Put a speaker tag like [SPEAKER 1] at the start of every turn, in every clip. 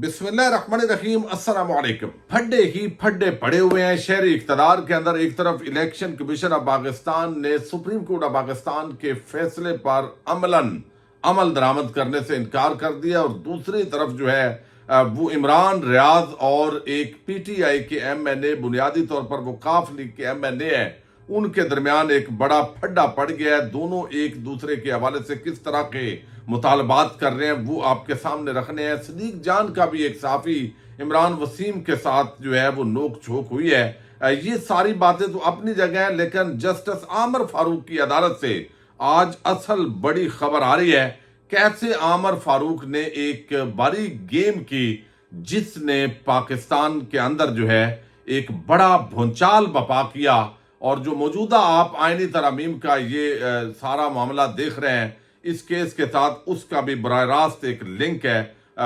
[SPEAKER 1] बिस्मिल्लाहिर्रहमानिर्रहीम अस्सलाम वालेकुम। फड्डे ही फड्डे पड़े हुए हैं शहरी इक़्तिदार के अंदर। एक तरफ इलेक्शन कमीशन ऑफ पाकिस्तान ने सुप्रीम कोर्ट ऑफ पाकिस्तान के फैसले पर अमल दरामद करने से इनकार कर दिया, और दूसरी तरफ जो है वो इमरान रियाज और एक पीटीआई के एमएनए, बुनियादी तौर पर वो काफ लीग के एमएनए हैं, उनके दरमियान एक बड़ा फड्डा पड़ गया है। दोनों एक दूसरे के हवाले से किस तरह के मुतालबात कर रहे हैं वो आपके सामने रखने हैं। सदीक जान का भी एक साफी इमरान वसीम के साथ जो है वो नोक झोंक हुई है। ये सारी बातें तो अपनी जगह है, लेकिन जस्टिस आमर फारूक की अदालत से आज असल बड़ी खबर आ रही है। कैसे आमर फारूक ने एक बारीक गेम की जिसने पाकिस्तान के अंदर जो है एक बड़ा भूचाल बपा किया, और जो मौजूदा आप आईनी तरामीम का ये सारा मामला देख रहे हैं, इस केस के साथ उसका भी बराह रास्त एक लिंक है,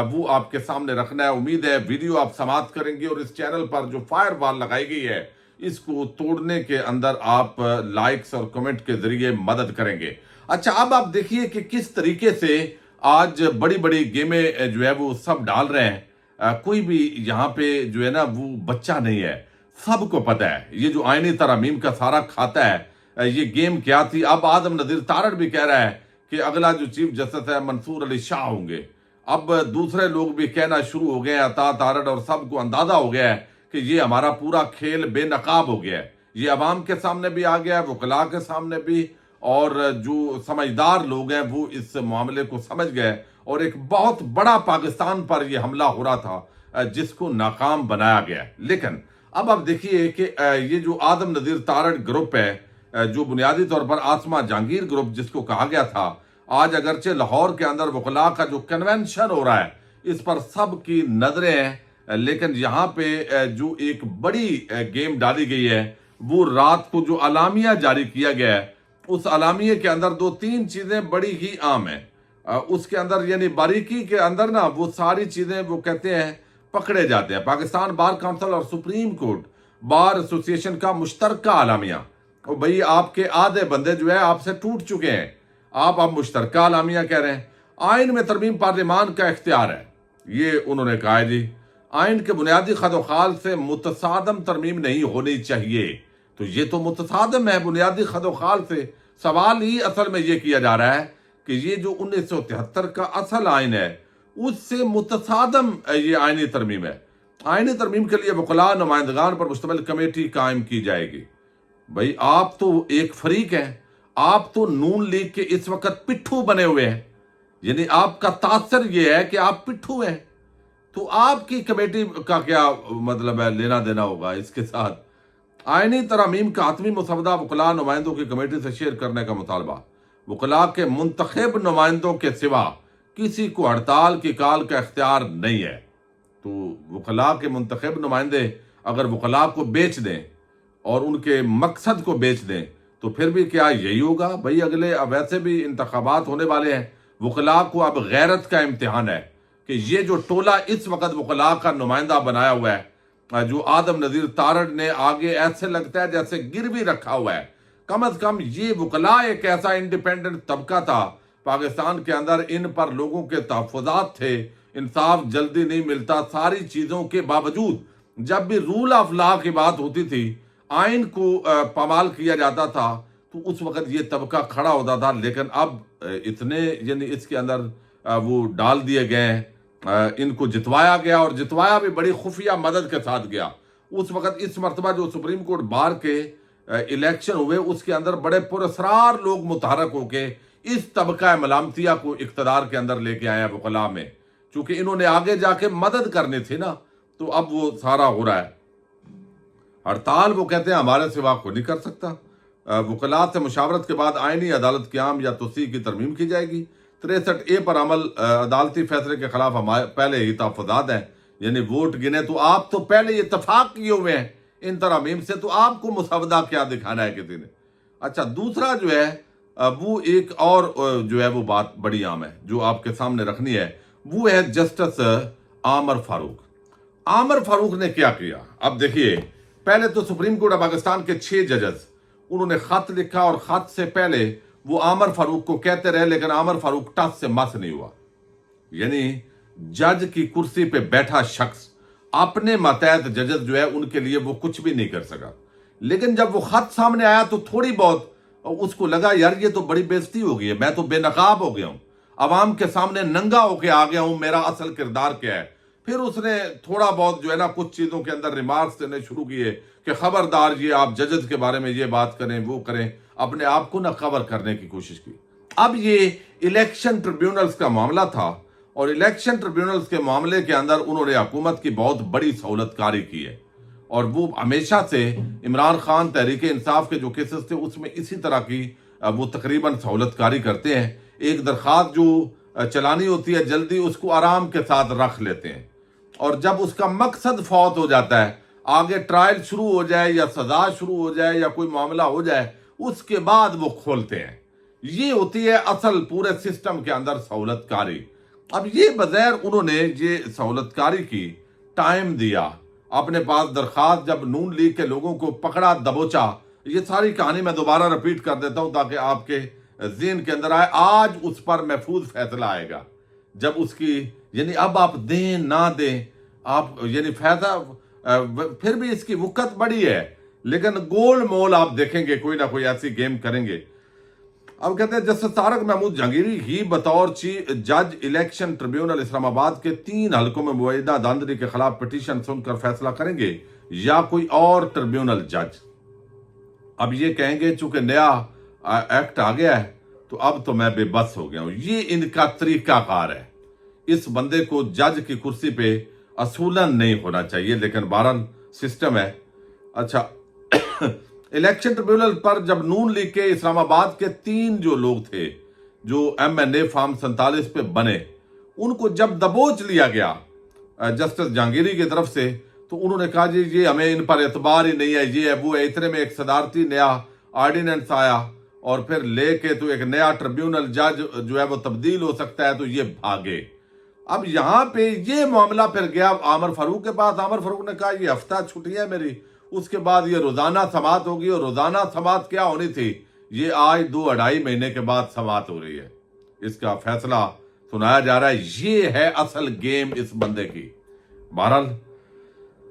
[SPEAKER 1] वो आपके सामने रखना है। उम्मीद है वीडियो आप समाप्त करेंगे और इस चैनल पर जो फायर वॉल लगाई गई है इसको तोड़ने के अंदर आप लाइक्स और कमेंट के जरिए मदद करेंगे। अच्छा, अब आप देखिए कि किस तरीके से आज बड़ी बड़ी गेमें जो है वो सब डाल रहे हैं। कोई भी यहाँ पे जो है ना वो बच्चा नहीं है, सबको पता है ये जो आईनी तरामीम का सारा खाता है ये गेम क्या थी। अब आदम नजीर तारड़ भी कह रहा है कि अगला जो चीफ जस्टिस है मंसूर अली शाह होंगे। अब दूसरे लोग भी कहना शुरू हो गए हैं, अता तारड़, और सबको अंदाजा हो गया है कि ये हमारा पूरा खेल बेनकाब हो गया है। ये अवाम के सामने भी आ गया है, वकला के सामने भी, और जो समझदार लोग हैं वो इस मामले को समझ गए, और एक बहुत बड़ा पाकिस्तान पर यह हमला हो रहा था जिसको नाकाम बनाया गया। लेकिन अब आप देखिए कि ये जो आदम नजीर तारड़ ग्रुप है, जो बुनियादी तौर पर आसमा जहांगीर ग्रुप जिसको कहा गया था, आज अगरचे लाहौर के अंदर वकला का जो कन्वेंशन हो रहा है इस पर सब की नजरें हैं, लेकिन यहाँ पे जो एक बड़ी गेम डाली गई है वो रात को जो अलामिया जारी किया गया है, उस अलामिये के अंदर दो तीन चीजें बड़ी ही आम है। उसके अंदर यानी बारीकी के अंदर ना वो सारी चीजें वो कहते हैं पकड़े जाते हैं। पाकिस्तान बार काउंसिल और सुप्रीम कोर्ट बार एसोसिएशन का मुश्तरका अलामिया, और भाई आपके आधे बंदे जो है आपसे टूट चुके हैं, आप अब मुश्तरका अलामिया कह रहे हैं। आइन में तरमीम पार्लियामान का इख्तियार है, ये उन्होंने कहा है जी। आइन के बुनियादी खदोखाल से मुतसादम तरमीम नहीं होनी चाहिए, तो ये तो मुतसादम है बुनियादी खदोखाल से। सवाल ही असल में ये किया जा रहा है कि ये जो 1973 का असल आइन है उससे मुतसादम ये आइनी तरमीम है। आइनी तरमीम के लिए वकला नुमाइंदगान पर मुश्तमिल कमेटी कायम की जाएगी। भाई आप तो एक फरीक हैं, आप तो नून लीग के इस वक्त पिट्ठू बने हुए हैं, यानी आपका तासर ये है कि आप पिट्ठू हैं, तो आपकी कमेटी का क्या मतलब है, लेना देना होगा इसके साथ। आईनी तरामीम का हतमी मसवदा वकला नुमाइंदों की कमेटी से शेयर करने का मुतालबा। वकला के मुंतखब नुमाइंदों के सिवा किसी को हड़ताल की काल का इख्तियार नहीं है। तो वकला के मुंतखब नुमाइंदे अगर वकला को बेच दें और उनके मकसद को बेच दें तो फिर भी क्या यही होगा। भाई अगले वैसे भी इंतखाबात होने वाले हैं, वकला को अब गैरत का इम्तिहान है कि ये जो टोला इस वक्त वकला का नुमाइंदा बनाया हुआ है, जो आदम नजीर तारड़ ने आगे ऐसे लगता है जैसे गिरवी रखा हुआ है। कम अज कम ये वकला एक ऐसा इंडिपेंडेंट तबका था पाकिस्तान के अंदर, इन पर लोगों के तहफ़्फ़ुज़ात थे, इंसाफ जल्दी नहीं मिलता। सारी चीज़ों के बावजूद जब भी रूल ऑफ लॉ की बात होती थी, आइन को पामाल किया जाता था, तो उस वक्त ये तबका खड़ा होता था। लेकिन अब इतने यानी इसके अंदर वो डाल दिए गए हैं, इनको जितवाया गया, और जितवाया भी बड़ी खुफिया मदद के साथ गया। उस वक्त इस मरतबा जो सुप्रीम कोर्ट बार के इलेक्शन हुए उसके अंदर बड़े पुरस्कार लोग मुतहरक होके इस तबका मलामतिया को इख्तिदार के अंदर लेके आए हैं वकला में। चूंकि इन्होंने आगे जाके मदद करनी थी ना, तो अब वो सारा हो रहा है। हड़ताल वो कहते हैं हमारे सिवा को नहीं कर सकता। वकला से मुशावरत के बाद आईनी अदालत क़याम या तोसी की तरमीम की जाएगी। 63A पर अमल अदालती फैसले के खिलाफ हमारे पहले ही तहफ़्फ़ुज़ात हैं, यानी वोट गिने तो आप तो पहले ही इत्तफाक किए हुए हैं इन तरमीम से, तो आपको मुसवदा क्या दिखाना है किसी ने। अच्छा, दूसरा जो है वो एक और जो है वो बात बड़ी आम है जो आपके सामने रखनी है, वो है जस्टिस आमर फारूक। आमर फारूक ने क्या किया, अब देखिए। पहले तो सुप्रीम कोर्ट ऑफ पाकिस्तान के 6 जजेस उन्होंने खत लिखा, और खत से पहले वो आमर फारूक को कहते रहे, लेकिन आमर फारूक टस से मस नहीं हुआ। यानी जज की कुर्सी पे बैठा शख्स अपने मातहत जजेस जो है उनके लिए वो कुछ भी नहीं कर सका। लेकिन जब वो खत सामने आया तो थोड़ी बहुत उसको लगा यार ये तो बड़ी बेइज्जती हो गई है, मैं तो बेनकाब हो गया हूं, अवाम के सामने नंगा होके आ गया हूं, मेरा असल किरदार क्या है। फिर उसने थोड़ा बहुत जो है ना कुछ चीजों के अंदर रिमार्क्स देने शुरू किए कि खबरदार ये आप जजेस के बारे में ये बात करें वो करें, अपने आप को ना कवर करने की कोशिश की। अब ये इलेक्शन ट्रिब्यूनल्स का मामला था और इलेक्शन ट्रिब्यूनल्स के मामले के अंदर उन्होंने हुकूमत की बहुत बड़ी सहूलतकारी की है और वो हमेशा से इमरान खान तहरीक इंसाफ के जो केसेस थे उसमें इसी तरह की वो तकरीबन सहूलतकारी करते हैं। एक दरख्वास्त जो चलानी होती है जल्दी उसको आराम के साथ रख लेते हैं और जब उसका मकसद फौत हो जाता है, आगे ट्रायल शुरू हो जाए या सजा शुरू हो जाए या कोई मामला हो जाए, उसके बाद वो खोलते हैं। ये होती है असल पूरे सिस्टम के अंदर सहूलतकारी। अब ये बगैर उन्होंने ये सहूलतकारी की, टाइम दिया, अपने पास दरखास्त जब नून लीग के लोगों को पकड़ा दबोचा, ये सारी कहानी मैं दोबारा रिपीट कर देता हूं ताकि आपके ज़हन के अंदर आए। आज उस पर महफूज फैसला आएगा जब उसकी यानी अब आप दें ना दें आप यानी फैसला फिर भी इसकी वक़्त बड़ी है लेकिन गोल मोल आप देखेंगे कोई ना कोई ऐसी गेम करेंगे। अब कहते हैं जस्टिस तारक महमूद जहांगीरी ही बतौर चीफ जज इलेक्शन ट्रिब्यूनल इस्लामाबाद के 3 हलकों में मुआहिदा धांधली के खिलाफ पिटीशन सुनकर फैसला करेंगे या कोई और ट्रिब्यूनल जज। अब ये कहेंगे चूंकि नया एक्ट आ गया है तो अब तो मैं बेबस हो गया हूं। ये इनका तरीकाकार है। इस बंदे को जज की कुर्सी पे असूलन नहीं होना चाहिए लेकिन बहरहाल सिस्टम है। अच्छा इलेक्शन ट्रिब्यूनल पर जब नून लीग के इस्लामाबाद के 3 जो लोग थे जो MNA फॉर्म 47 पे बने, उनको जब दबोच लिया गया जस्टिस जहांगीरी की तरफ से तो उन्होंने कहा जी ये हमें इन पर एतबार ही नहीं है, ये है वो है। इतने में एक सदारती नया ऑर्डिनेंस आया और फिर लेके तो एक नया ट्रिब्यूनल जज जो है वो तब्दील हो सकता है तो ये भागे। अब यहाँ पे ये मामला फिर गया आमर फारूक के पास। आमर फारूक ने कहा ये हफ्ता छुट्टियां है मेरी, उसके बाद ये रोजाना समात होगी और रोजाना समात क्या होनी थी ये आज 2-2.5 महीने के बाद समात हो रही है। इसका फैसला सुनाया जा रहा है। ये है असल गेम इस बंदे की। बहरहाल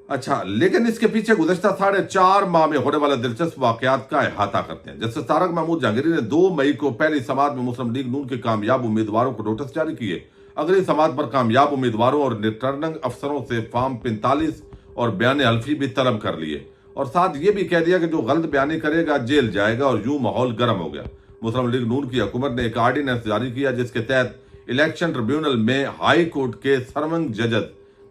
[SPEAKER 1] अच्छा लेकिन इसके पीछे गुज़श्ता 4.5 माह में होने वाले दिलचस्प वाकयात का अहाता करते हैं। जस्टिस तारक महमूद जहांगीरी ने 2 मई को पहली समात में मुस्लिम लीग नून के कामयाब उम्मीदवारों को नोटिस जारी किए। अगली समात पर कामयाब उम्मीदवारों और रिटर्निंग अफसरों से फॉर्म 45 और बयान हल्फी भी तलब कर लिए और साथ ये भी कह दिया कि जो गलत बयानी करेगा जेल जाएगा और यूं माहौल गर्म हो गया। मुस्लिम लीग नून की हुकूमत ने एक ऑर्डिनेंस जारी किया जिसके तहत इलेक्शन ट्रिब्यूनल में हाई कोर्ट के सर्वंग जज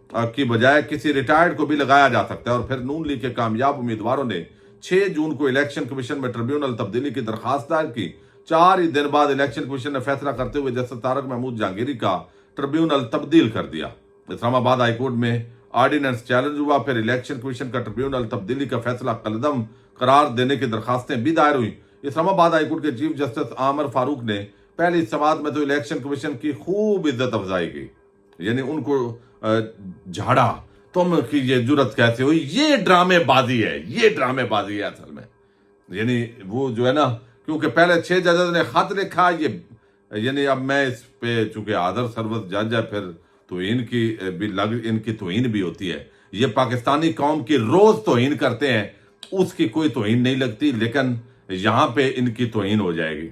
[SPEAKER 1] की बजाय किसी रिटायर्ड को भी लगाया जा सकता है। और फिर नून लीग के कामयाब उम्मीदवारों ने 6 जून को इलेक्शन कमीशन में ट्रिब्यूनल तब्दीली की दरखास्त दायर की। 4 ही दिन बाद इलेक्शन कमीशन ने फैसला करते हुए जस्टिस तारक महमूद जहांगीरी का ट्रिब्यूनल तब्दील कर दिया। इस्लामाबाद हाईकोर्ट में ऑर्डिनेंस चैलेंज हुआ। फिर इलेक्शन कमीशन का ट्रिब्यूनल तब्दीली का फैसला कलदम करार देने की दरखास्तें भी दायर हुई। इस्लामाबाद हाईकोर्ट के चीफ जस्टिस आमर फारूक ने पहली समात में तो इलेक्शन कमीशन की खूब इज्जत अफजाई की, यानी उनको झाड़ा, तुम की ये जुर्रत कैसे हुई, ये ड्रामेबाजी है, ये ड्रामेबाजी है असल में। यानी वो जो है ना, क्योंकि पहले 6 जजेस ने खत लिखा, ये यानी अब मैं इस पे चूंकि आदर सर्वत जज है फिर तोहीन की भी इनकी तोहीन भी होती है। ये पाकिस्तानी कौम की रोज तोहीन करते हैं, उसकी कोई तोहीन नहीं लगती, लेकिन यहां पे इनकी तोहीन हो जाएगी।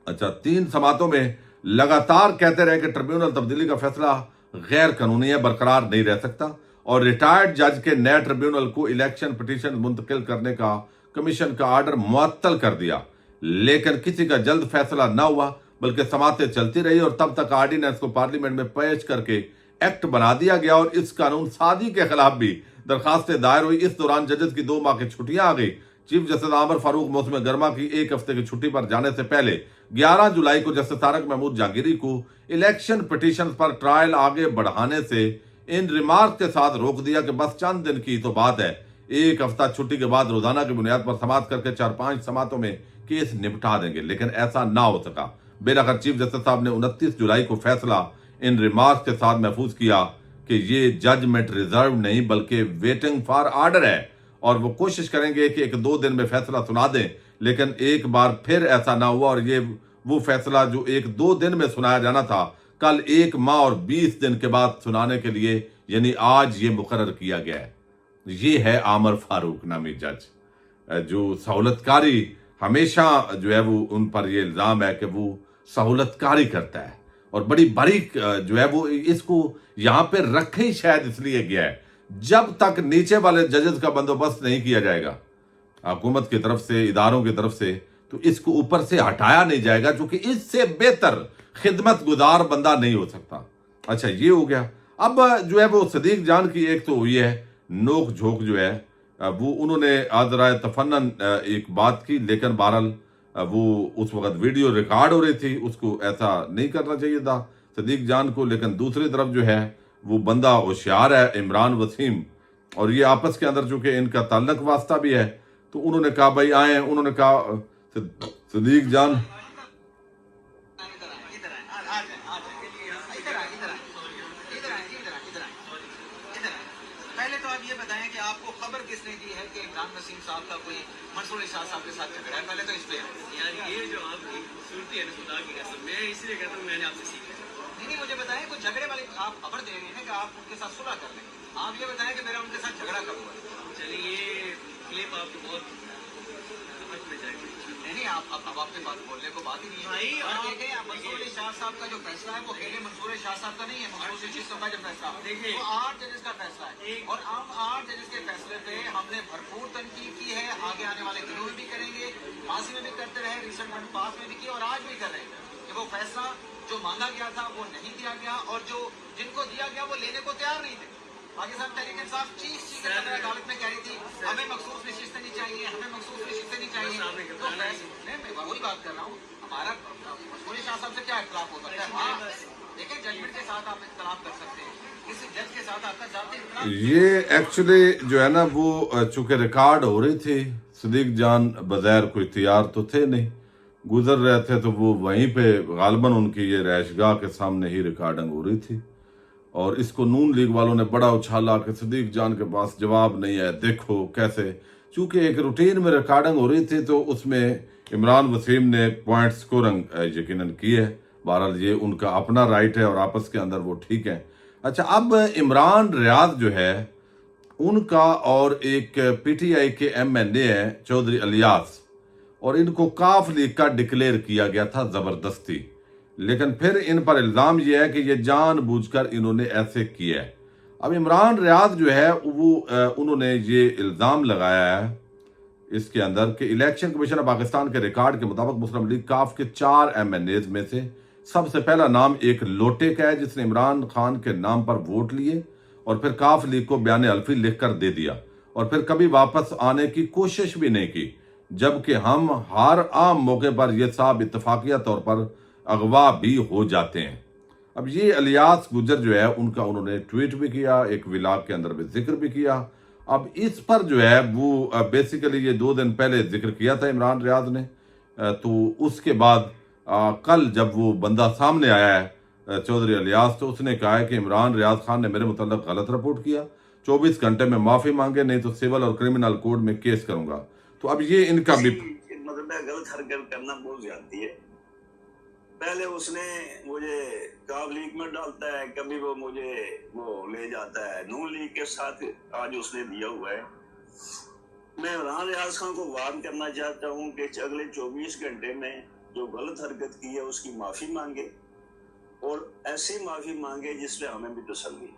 [SPEAKER 1] अच्छा 3 समातों में लगातार कहते रहे कि ट्रिब्यूनल तब्दीली का फैसला गैर कानूनी है, बरकरार नहीं रह सकता और रिटायर्ड जज के नए ट्रिब्यूनल को इलेक्शन पिटीशन मुंतकिल करने का कमीशन का आर्डर मुअत्तल कर दिया। लेकिन किसी का जल्द फैसला न हुआ बल्कि समातें चलती रही और तब तक ऑर्डिनेंस को पार्लियामेंट में पेश करके एक्ट बना दिया गया और इस कानून साजी के खिलाफ भी दरखास्तें दायर हुई। इस दौरान जजेस की 2 माह की छुट्टियां आ गई। चीफ जस्टिस आमर फारूक मौसम गर्मा की 1 हफ्ते की छुट्टी पर जाने से पहले 11 जुलाई को जस्टिस तारक महमूद जहांगीरी को इलेक्शन पिटीशन पर ट्रायल आगे बढ़ाने से इन रिमार्क के साथ रोक दिया कि बस चंद दिन की तो बात है, 1 हफ्ता छुट्टी के बाद रोजाना की बुनियाद पर समात करके 4-5 समातों में केस निपटा देंगे, लेकिन ऐसा ना हो सका। बेलाखिर चीफ जस्टिस साहब ने 29 जुलाई को फैसला इन रिमार्क के साथ महफूज किया कि ये जजमेंट रिजर्व नहीं बल्कि वेटिंग फॉर ऑर्डर है और वो कोशिश करेंगे कि 1-2 दिन में फैसला सुना दें। लेकिन एक बार फिर ऐसा ना हुआ और ये वो फैसला जो 1-2 दिन में सुनाया जाना था कल 1 माह और 20 दिन के बाद सुनाने के लिए यानी आज ये मुकर्रर किया गया है। ये है आमर फारूक नामी जज, जो सहूलतकारी हमेशा जो है वो उन पर ये इल्ज़ाम है कि वो सहूलतकारी करता है और बड़ी बारीक जो है वो इसको यहाँ पे रखे ही शायद इसलिए गया है, जब तक नीचे वाले जजेस का बंदोबस्त नहीं किया जाएगा हुकूमत की तरफ से, इदारों की तरफ से, तो इसको ऊपर से हटाया नहीं जाएगा, क्योंकि इससे बेहतर खिदमत गुजार बंदा नहीं हो सकता। अच्छा, ये हो गया। अब जो है वो सदीक जान की एक तो हुई है नोक झोंक जो है वो उन्होंने आदराए तफन्नन एक बात की, लेकिन बहरहाल वो उस वक्त वीडियो रिकॉर्ड हो रही थी, उसको ऐसा नहीं करना चाहिए था सदीक जान को। लेकिन दूसरी तरफ जो है वो बंदा होशियार है इमरान वसीम, और ये आपस के अंदर चूंकि इनका ताल्लुक वास्ता भी है, तो उन्होंने कहा भाई आए, उन्होंने कहा सदीक जान
[SPEAKER 2] पहले तो आप ये बताएं कि आपको खबर किसने दी है कि इमरान वसीम साहब का कोई मंसूर इरशाद साहब के साथ झगड़ा है? पहले तो इस पे
[SPEAKER 3] यार ये जो आपकी खूबसूरती है ना, खुदा की कसम, मैं इसलिए कहता हूँ मैंने आपसे सीखा।
[SPEAKER 2] नहीं, मुझे बताएं कुछ झगड़े वाली आप खबर दे रहे हैं कि आप उनके साथ सुलह कर लें। आप ये बताएं कि मेरा उनके साथ झगड़ा कब हुआ है?
[SPEAKER 3] चलिए ये क्लिप आपको बहुत समझ में जाएगी।
[SPEAKER 2] नहीं, आप अब आपके पास बोलने को बात ही नहीं
[SPEAKER 3] भाई,
[SPEAKER 2] है।
[SPEAKER 3] आप
[SPEAKER 2] देखें, मंसूर इरशाद साहब का जो फैसला है वो अकेले मंसूर इरशाद साहब का नहीं है, मंसूर इरशाद का जो फैसला
[SPEAKER 3] देखिए,
[SPEAKER 2] वो 8 जजेस का फैसला है, और हम 8 जजेस के फैसले पे हमने भरपूर तनकीद की है। आगे आने वाले दिनों में भी करेंगे, माजी में भी करते रहे, रिसेंट पास में भी किया और आज भी कर रहे हैं कि वो फैसला जो मांगा गया था वो नहीं दिया गया, और जो जिनको दिया गया वो लेने को तैयार नहीं थे। पाकिस्तान तहरीक इंसाफ चीख अदालत में कह रही थी हमें मखसूस नशिस्तें नहीं चाहिए, हमें मखसूस नशिस्तें नहीं चाहिए। तो मैं वही बात कर रहा हूँ, हमारा मंसूर इरशाद साहब से क्या इख्तिलाफ हो सकता है? हाँ, देखिए, जजमेंट के साथ आप इख्तिलाफ कर सकते हैं, किसी जज के साथ आपका जाती इख्तिलाफ।
[SPEAKER 1] ये एक्चुअली जो है ना वो चूंकि रिकॉर्ड हो रही थी, सदीक जान बगैर कोई तैयार तो थे नहीं, गुजर रहे थे, तो वो वहीं पे गालबन उनकी ये रैशगाह के सामने ही रिकॉर्डिंग हो रही थी, और इसको नून लीग वालों ने बड़ा उछाला कि सदीक जान के पास जवाब नहीं है, देखो कैसे। चूंकि एक रूटीन में रिकॉर्डिंग हो रही थी तो उसमें इमरान वसीम ने पॉइंट स्कोरिंग यकीनन की है, बहरहाल ये उनका अपना राइट है और आपस के अंदर वो ठीक है। अच्छा, अब इमरान रियाज जो है उनका और एक पीटीआई के एमएनए है चौधरी अलियास, और इनको काफ लीग का डिक्लेयर किया गया था ज़बरदस्ती, लेकिन फिर इन पर इल्ज़ाम यह है कि ये जानबूझकर इन्होंने ऐसे किया है। अब इमरान रियाज जो है वो उन्होंने ये इल्ज़ाम लगाया है इसके अंदर कि इलेक्शन कमीशन ऑफ पाकिस्तान के रिकॉर्ड के मुताबिक मुस्लिम लीग काफ के 4 एमएनएज में से सबसे पहला नाम एक लोटे का है, जिसने इमरान खान के नाम पर वोट लिए और फिर काफ लीग को बयान हल्फी लिख कर दे दिया, और फिर कभी वापस आने की कोशिश भी नहीं की, जबकि हम हर आम मौके पर यह साहब इत्तफाकिया तौर पर अगवा भी हो जाते हैं। अब ये अलियास गुजर जो है उनका उन्होंने ट्वीट भी किया, एक विलाग के अंदर भी जिक्र भी किया। अब इस पर जो है वो बेसिकली ये 2 दिन पहले जिक्र किया था इमरान रियाज ने, तो उसके बाद कल जब वो बंदा सामने आया है चौधरी अलियास, तो उसने कहा है कि इमरान रियाज खान ने मेरे मुतल्लिक गलत रिपोर्ट किया, 24 घंटे में माफ़ी मांगे, नहीं तो सिविल और क्रिमिनल कोड में केस करूंगा। तो अब ये इनका भी
[SPEAKER 4] मतलब गलत हरकत करना बहुत जाती है। पहले उसने मुझे काफ लीग में डालता है, कभी वो मुझे वो ले जाता है नून लीग के साथ, आज उसने दिया हुआ है। मैं इमरान रियाज खान को वार्न करना चाहता हूँ कि अगले 24 घंटे में जो गलत हरकत की है उसकी माफी मांगे, और ऐसी माफी मांगे जिससे हमें भी तसल्ली।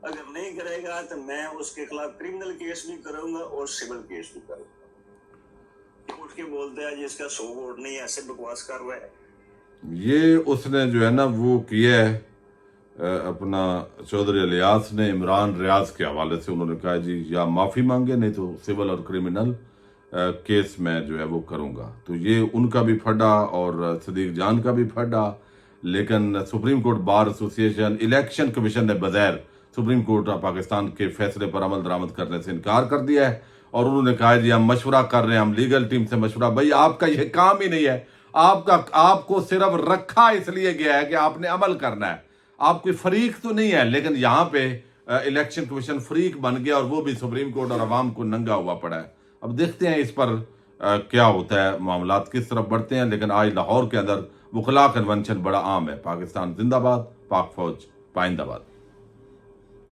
[SPEAKER 4] अगर नहीं करेगा तो मैं उसके खिलाफ क्रिमिनल केस भी करूंगा और सिविल केस भी करूंगा। उठ के बोलता है जिसका 100 वोट नहीं, ऐसे बकवास कर रहा है।
[SPEAKER 1] ये उसने जो है ना वो किया है अपना चौधरी अलियास ने इमरान रियाज के हवाले से, उन्होंने कहा जी या माफ़ी मांगे, नहीं तो सिविल और क्रिमिनल केस में जो है वो करूँगा। तो ये उनका भी फटा और सदीक जान का भी फटा, लेकिन supreme court bar association, election commission ने बगैर सुप्रीम कोर्ट ऑफ पाकिस्तान के फैसले पर अमल दरामद करने से इनकार कर दिया है, और उन्होंने कहा जी हम मशवरा कर रहे हैं, हम लीगल टीम से मशवरा। भाई आपका ये काम ही नहीं है, आपको सिर्फ रखा इसलिए गया है कि आपने अमल करना है, आप कोई फरीक तो नहीं है। लेकिन यहाँ पे इलेक्शन कमीशन फरीक बन गया और वो भी सुप्रीम कोर्ट और अवाम को नंगा हुआ पड़ा है। अब देखते हैं इस पर क्या होता है, मामलात किस तरफ बढ़ते हैं। लेकिन आज लाहौर के अंदर वकला कन्वेंशन बड़ा आम है। पाकिस्तान जिंदाबाद, पाक फौज पाइंदाबाद।